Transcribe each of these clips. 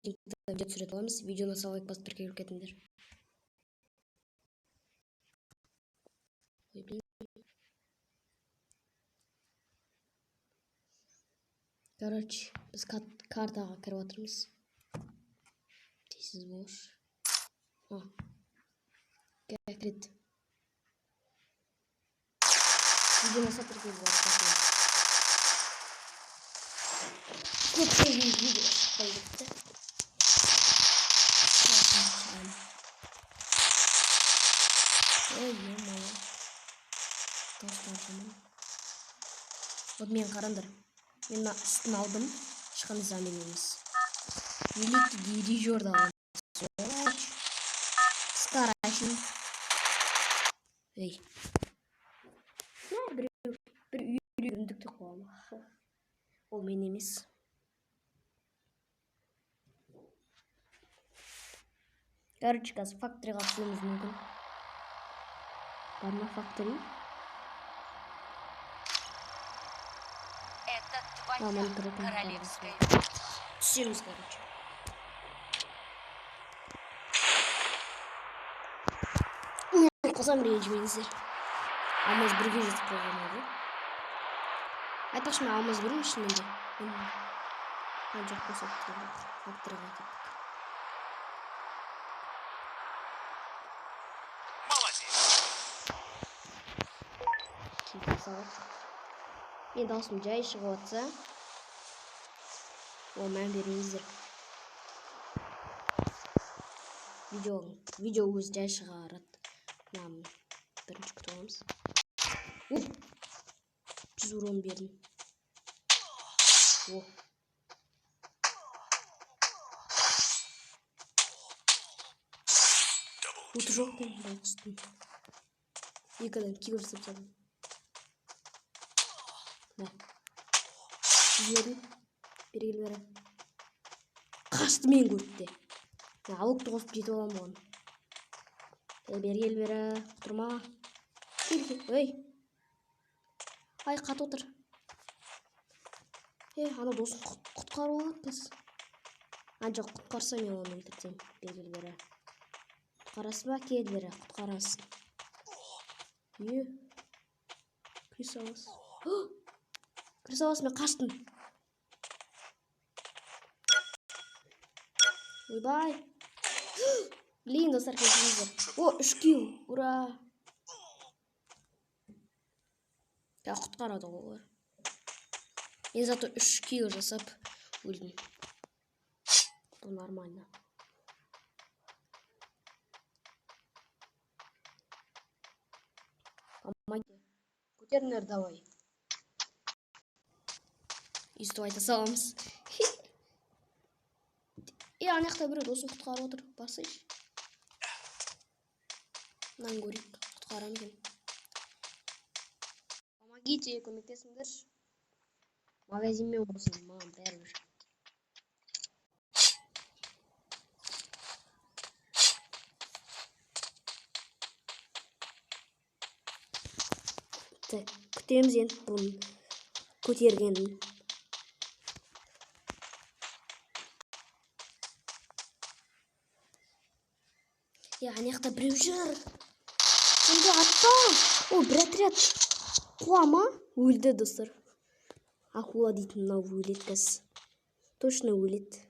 видео түсіретін боламыз. Видеоны лайк басып тіркеліп кетіңдер. Короче, біз картаға кіріп отырмыз. Тесіз бош. Кірет. Видеоны тіркеліп жатыр. Көптеген видео шықпай кетті. Ой, мама. Вот мен қарандар. Мен үстін алдым. Ешқандай замен емес. Великий дирижер да аламыз. Скарашин. Ей. Бір үйрендікті қоғам. Ол мен емес. Короче, қазір факториға түсуіміз мүмкін. Бар ма фактори? Это твоя королевская. Түсеміз, короче. Қосам ренжімеңіздер. Алмаз бірге жетіп қойған еді. Айтпақшы мен алмаз бірім ішінде. Жоқ қосып факториға кеттік. Мен даусым жай шығып отса, ол мән беріңіздер. Видео өз жай шығарады. Мынаны бірінші күтіп аламыз. 100 урон бердім. Оты жоқ қой, байқұстың. Екадан кибер сапсадым. Жерін бергел бері. Қашты мен көріпте. Алықты қосып жетіп алам оған. Бергел бері. Тұрма. Ой. Ай, қат отыр. Ана досын құтқару алатпыз. Жоқ, құтқарса мен оны өлтіртем. Бергел бері. Құтқарасы ба? Кел бері. Құтқарасын. Крисалас. Крисалас, мен қаштым. Ойбай. Блин, достар, кесіңіздер. 3 килл. Ура. Құтқарады олар. Мен зато 3 килл жасап өлдім. Бұл нормально. Көтеріңдер давай. Исту айта саламыз. Анақта бірі досын құтқарып отыр. Басыш. Мынан көрейік. Құтқарам кен. Помогите, көмектесіңдер. Магазинмен болсын, маған бәрібір. Күтеміз енді бұны көтергенін. Анақта біреу жүр. Сонда атта. Бір отряд қуама өлді, достар. Акула дейтін мынау өледі кәз. Точно өледі.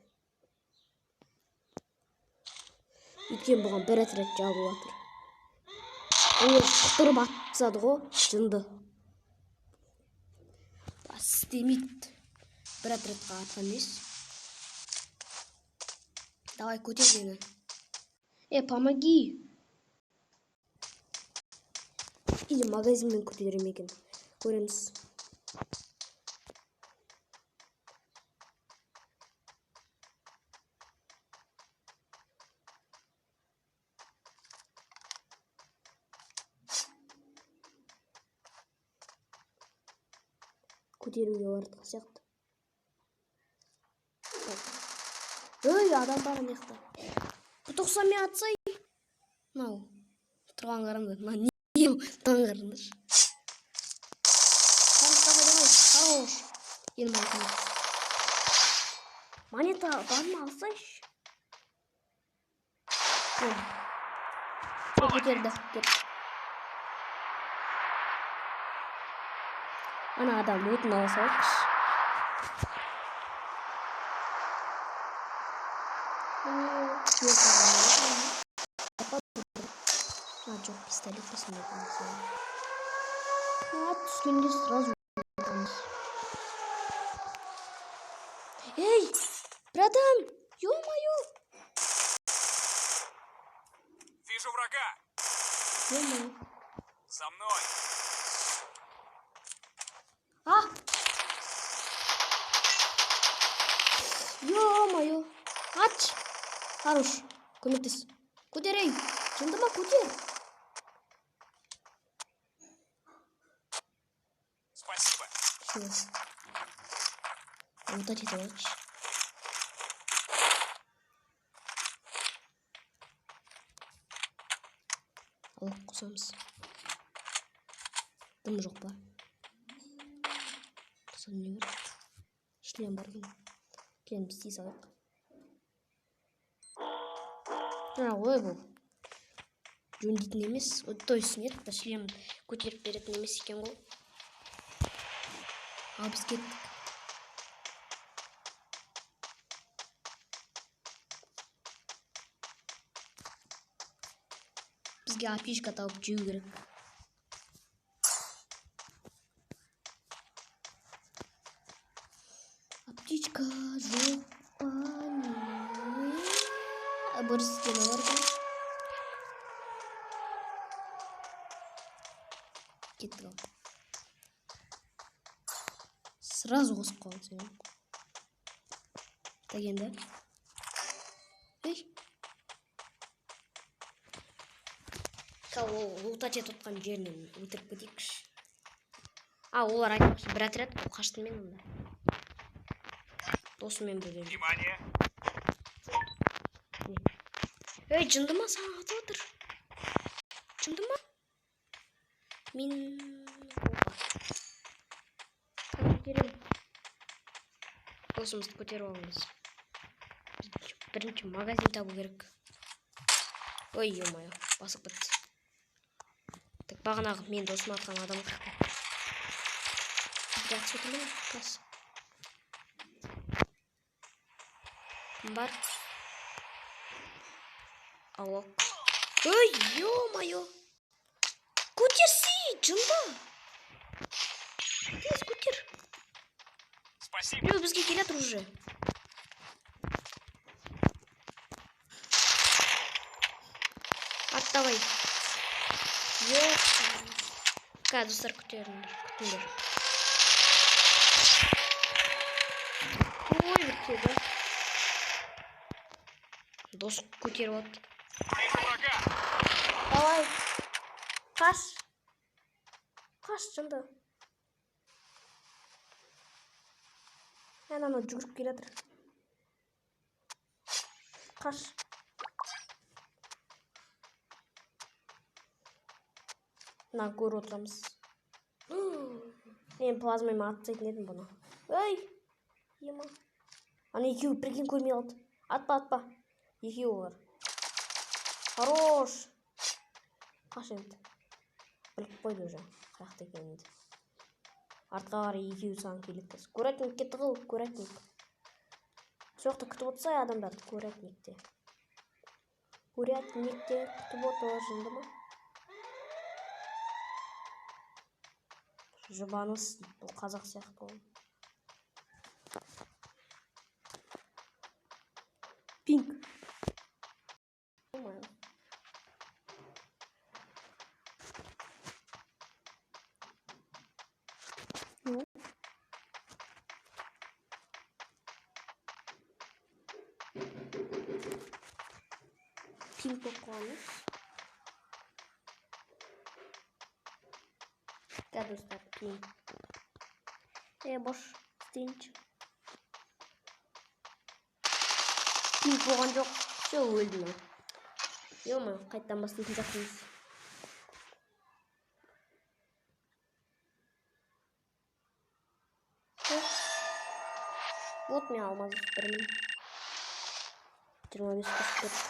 Өткен бұған бір отряд жалып атыр. Құтырып атсады ғой, жынды. Істемейді. Бір отрядқа атқан емес. Давай көтергені. Помоги. Или магазинмен көтерем екен. Көреміз. Көтеруге бардық сияқты. Ой, адам бар анақта. Құтықса мен атсай. Нау. Тұрған қараңдар. Не таң қараңдар. Давай. Хорош. Монета бар ма, алсайшы? Көтерді. Ана адам отын ала салайықшы. Жоқ, пистолет посмотрим. Түскенде сразу. Эй, братан, ё-моё! Вижу врага. Ё-моё. За мной. Ё-моё. Ач. Хорош. Көмектес. Көтерей. Жындыма көтер. Спасибо. Всё. Вот эти товарищи. Алып қосамыз. Дым жоқ па? Сон не бар? Шлем бар екен. Келін істей салайық. Ой бұл. Жөндейтін емес. То есть нет, шлем көтеріп беретін емес екен ғой. Ал біз кеттік. Бізге апишка тауып жеу керек. Аптечка жоқ па не? Бір стена бар екен. Кеттік ал. Сразу қосып қалған сен. Так енді. Ей. Лутать тұтқан жерінен өтіріп кетейікші. Олар айтпақшы бір отряд қашты мен онда. Досымен бөлем. Внимание. Ей, жындыма саған атып отыр. Жындыма? Мен... Көтерем. Досымызды көтеріп алыңыз. Бірінші магазин табу керек. Ой, ё-моё, басып бітті. Так, бағанағы мен досыма атқан адам қырқы. Жақсы өтілі қас. Кім бар? Алло. Ой, ё-моё. Көтерсей, жында. Тез көтер. Спасибо. Ё, бізге келетір уже. Аттавай. Жоқ. Қа, достар, күтіңдер. Ой, бітеді. Дос көтеріп от. Вижу врага. Давай. Қаш. Қаш, жында. Ана жүгіріп келетір. Қаш. Көріп отырамыз. Мен плазмайма атсайтын едім бұны. Ой! Ема. Ана екеуі бірген көрмей алды. Атпа. Екеуі олар. Хорош! Қаш енді. Біліп қойды уже. Қаяқты екенінде. Артқа қарай екеуі саған келеді. Көратник кетті ғыл, көратник. Соқты күтіп отырса адамдарды көратникте. Көратникте күтіп отыр жынды ма? Жұбаныс дейді, бұл қазақ сияқты ол. Пинк. Пинк болып қоймыз. Да, достар, пинк. Бош, істейінші. Пинк болған жоқ. Все, өлдім. Ё-моё, қайттан бастайтын жақсымыз. Вот мен алмаз бірмін. 25 қосып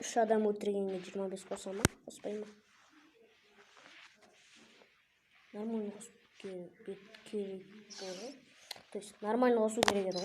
3 адам өлтіргенге 25 қоса ма? Қоспай ма? Нормально қосу керек. То есть нормально қосу керек еді ғой.